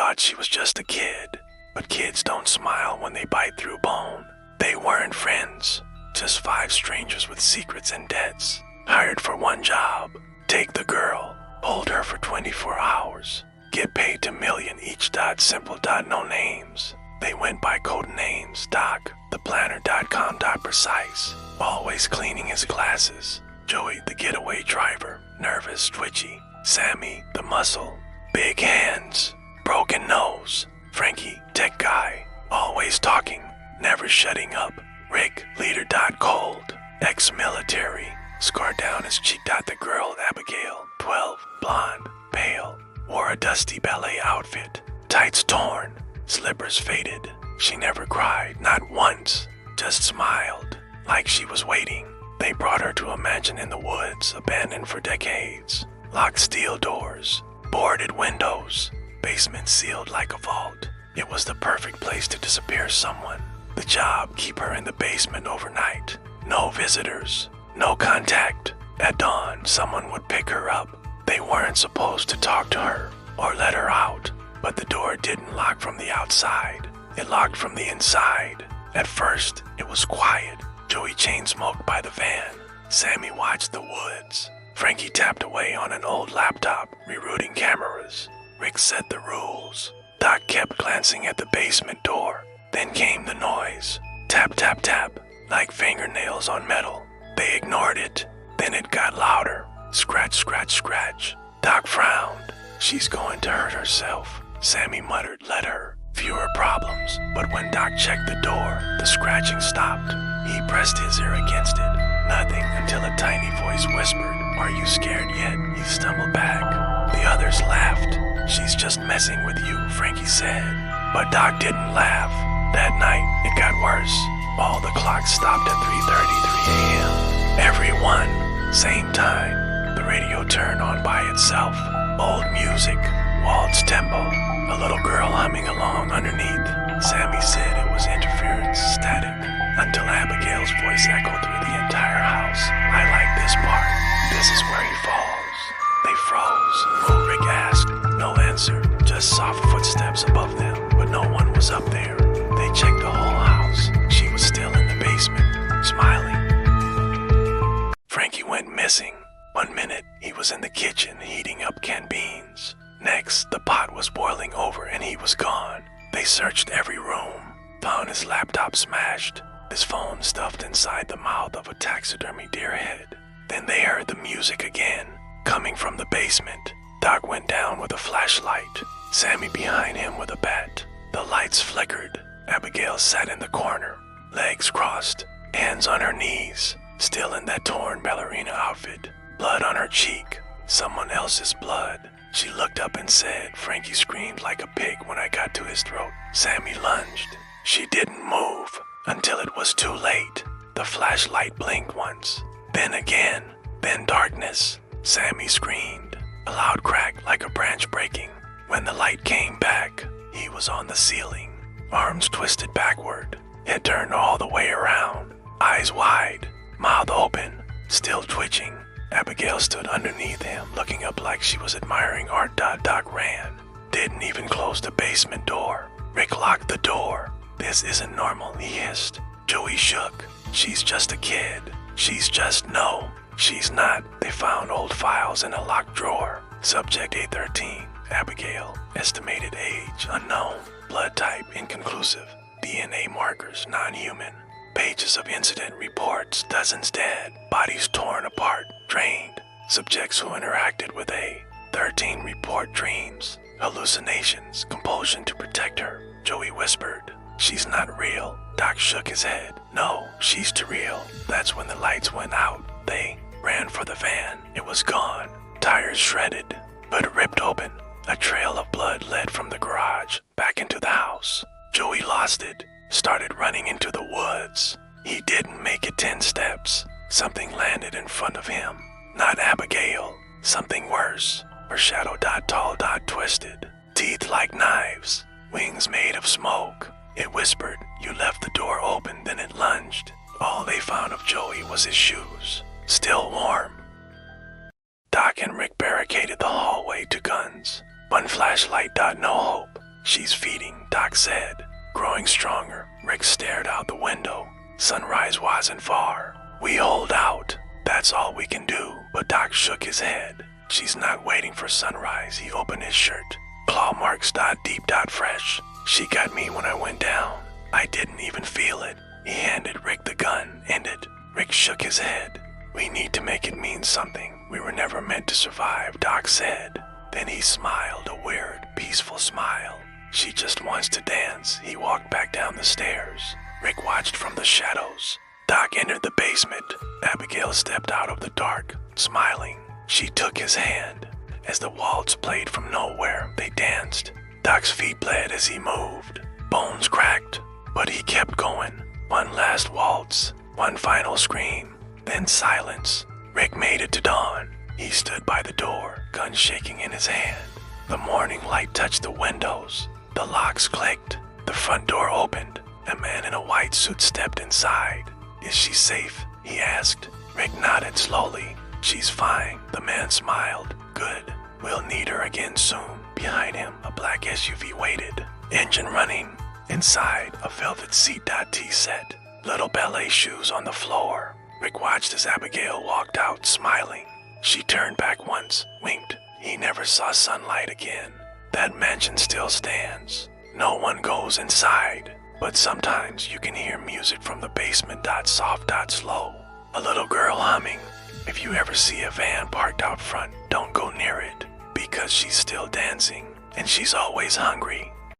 thought she was just a kid, but kids don't smile when they bite through bone. They weren't friends, just 5 strangers with secrets and debts, hired for one job: take the girl, hold her for 24 hours, get paid to million each. Simple. No names. They went by code names: Doc, theplanner.com. Precise, always cleaning his glasses; Joey, the getaway driver, nervous, twitchy; Sammy, the muscle, big hands, broken nose; Frankie, tech guy, always talking, never shutting up; Rick, leader. Cold, ex-military, scar down his cheek. The girl, Abigail, 12, blonde, pale, wore a dusty ballet outfit, tights torn, slippers faded. She never cried, not once, just smiled, like she was waiting. They brought her to a mansion in the woods, abandoned for decades. Locked steel doors, boarded windows, basement sealed like a vault. It was the perfect place to disappear someone. The job: keep her in the basement overnight. No visitors, no contact. At dawn, someone would pick her up. They weren't supposed to talk to her or let her out, but the door didn't lock from the outside. It locked from the inside. At first, it was quiet. Joey chain-smoked by the van. Sammy watched the woods. Frankie tapped away on an old laptop, rerouting cameras. Rick set the rules. Doc kept glancing at the basement door. Then came the noise. Tap, tap, tap, like fingernails on metal. They ignored it. Then it got louder. Scratch, scratch, scratch. Doc frowned. She's going to hurt herself. Sammy muttered, let her. Fewer problems. But when Doc checked the door, the scratching stopped. He pressed his ear against it. Nothing, until a tiny voice whispered, "Are you scared yet?" He stumbled back. The others laughed. "She's just messing with you," Frankie said. But Doc didn't laugh. That night, it got worse. All the clocks stopped at 3:33 a.m. Everyone, same time. The radio turned on by itself. Old music, waltz tempo, a little girl humming along underneath. Sammy said it was interference, static, until Abigail's voice echoed through the entire house. "I like this part. This is where he falls." They froze. Rick asked. No answer, just soft footsteps above them, but no one was up there. They checked the whole house. She was still in the basement, smiling. Frankie went missing. 1 minute, he was in the kitchen heating up canned beans. Next, the pot was boiling over and he was gone. They searched every room, found his laptop smashed, his phone stuffed inside the mouth of a taxidermy deer head. Then they heard the music again, coming from the basement. Doc went down with a flashlight, Sammy behind him with a bat. The lights flickered. Abigail sat in the corner, legs crossed, hands on her knees, still in that torn ballerina outfit, blood on her cheek, someone else's blood. She looked up and said. Frankie screamed like a pig when I got to his throat. Sammy lunged. She didn't move until it was too late. The flashlight blinked once, then again, then darkness. Sammy screamed, a loud crack like a branch breaking. When the light came back, he was on the ceiling, arms twisted backward, head turned all the way around, eyes wide, mouth open, still twitching. Abigail stood underneath him, looking up like she was admiring art. Doc ran. Didn't even close the basement door. Rick locked the door. "This isn't normal," he hissed. Joey shook. "She's just a kid. She's just..." "No, she's not." They found old files in a locked drawer. Subject A13. Abigail. Estimated age unknown. Blood type inconclusive. DNA markers non-human. Pages of incident reports, dozens dead, bodies torn apart, drained. Subjects who interacted with A13 report dreams, hallucinations, compulsion to protect her. Joey whispered, "She's not real." Doc shook his head. "No, she's too real." That's when the lights went out. They ran for the van. It was gone. Tires shredded, but ripped open. A trail of blood led from the garage back into the house. Joey lost it, started running into the woods. He didn't make it 10 steps. Something landed in front of him. Not Abigail. Something worse. Her shadow. Tall. Twisted. Teeth like knives. Wings made of smoke. It whispered, "You left the door open." Then it lunged. All they found of Joey was his shoes, still warm. Doc and Rick barricaded the hallway to guns. One flashlight. No hope. She's feeding, Doc said. Growing stronger, Rick stared out the window. Sunrise wasn't far. We hold out. That's all we can do. But Doc shook his head. She's not waiting for sunrise. He opened his shirt. Claw marks .deep .fresh. She got me when I went down. I didn't even feel it. He handed Rick the gun, ended. Rick shook his head. We need to make it mean something. We were never meant to survive, Doc said. Then he smiled, a weird, peaceful smile. She just wants to dance. He walked back down the stairs. Rick watched from the shadows. Doc entered the basement. Abigail stepped out of the dark, smiling. She took his hand. As the waltz played from nowhere, they danced. Doc's feet bled as he moved. Bones cracked, but he kept going. One last waltz, one final scream, then silence. Rick made it to dawn. He stood by the door, gun shaking in his hand. The morning light touched the windows. The locks clicked. The front door opened. A man in a white suit stepped inside. Is she safe? He asked. Rick nodded slowly. She's fine. The man smiled. Good. We'll need her again soon. Behind him, a black SUV waited. Engine running. Inside, a velvet seat tea set. Little ballet shoes on the floor. Rick watched as Abigail walked out, smiling. She turned back once, winked. He never saw sunlight again. That mansion still stands. No one goes inside. But sometimes you can hear music from the basement soft slow. A little girl humming. If you ever see a van parked out front, don't go near it. Because she's still dancing. And she's always hungry.